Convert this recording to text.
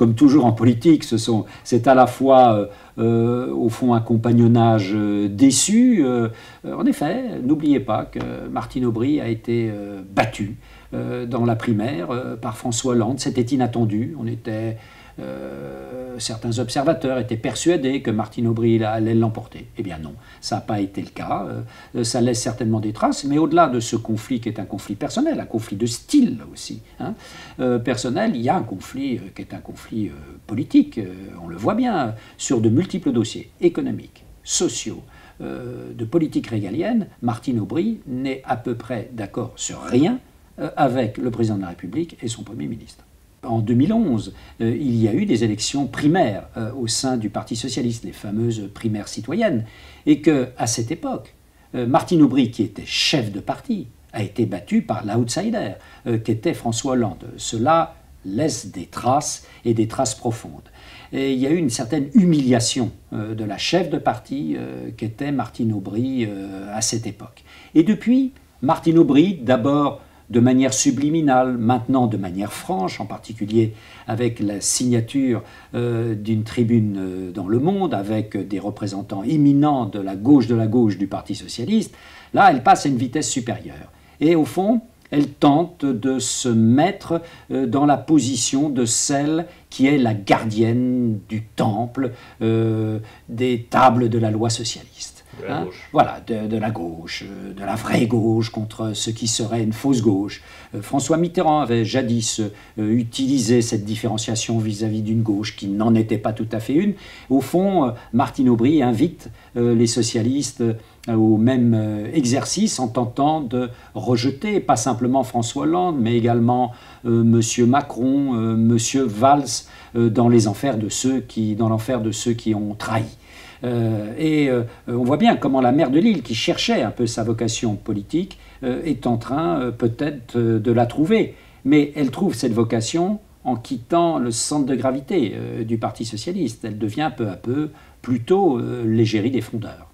comme toujours en politique, c'est à la fois, au fond, un compagnonnage déçu. En effet, n'oubliez pas que Martine Aubry a été battue dans la primaire par François Hollande. C'était inattendu. Certains observateurs étaient persuadés que Martine Aubry allait l'emporter. Eh bien non, ça n'a pas été le cas. Ça laisse certainement des traces, mais au-delà de ce conflit qui est un conflit personnel, un conflit de style aussi, hein, personnel, il y a un conflit qui est un conflit politique, on le voit bien, sur de multiples dossiers économiques, sociaux, de politique régalienne. Martine Aubry n'est à peu près d'accord sur rien avec le président de la République et son Premier ministre. En 2011, il y a eu des élections primaires au sein du Parti socialiste, les fameuses primaires citoyennes, et qu'à cette époque, Martine Aubry, qui était chef de parti, a été battue par l'outsider, qui était François Hollande. Cela laisse des traces, et des traces profondes. Et il y a eu une certaine humiliation de la chef de parti, qui était Martine Aubry, à cette époque. Et depuis, Martine Aubry, d'abord de manière subliminale, maintenant de manière franche, en particulier avec la signature d'une tribune dans Le Monde, avec des représentants éminents de la gauche du Parti socialiste, là, elle passe à une vitesse supérieure. Et au fond, elle tente de se mettre dans la position de celle qui est la gardienne du temple des tables de la loi socialiste. De la gauche. Voilà, de la gauche, de la vraie gauche contre ce qui serait une fausse gauche. François Mitterrand avait jadis utilisé cette différenciation vis-à-vis d'une gauche qui n'en était pas tout à fait une. Au fond, Martine Aubry invite les socialistes au même exercice en tentant de rejeter pas simplement François Hollande, mais également M. Macron, M. Valls, dans l'enfer de ceux qui ont trahi. On voit bien comment la maire de Lille, qui cherchait un peu sa vocation politique, est en train peut-être de la trouver. Mais elle trouve cette vocation en quittant le centre de gravité du Parti socialiste. Elle devient peu à peu plutôt l'égérie des frondeurs.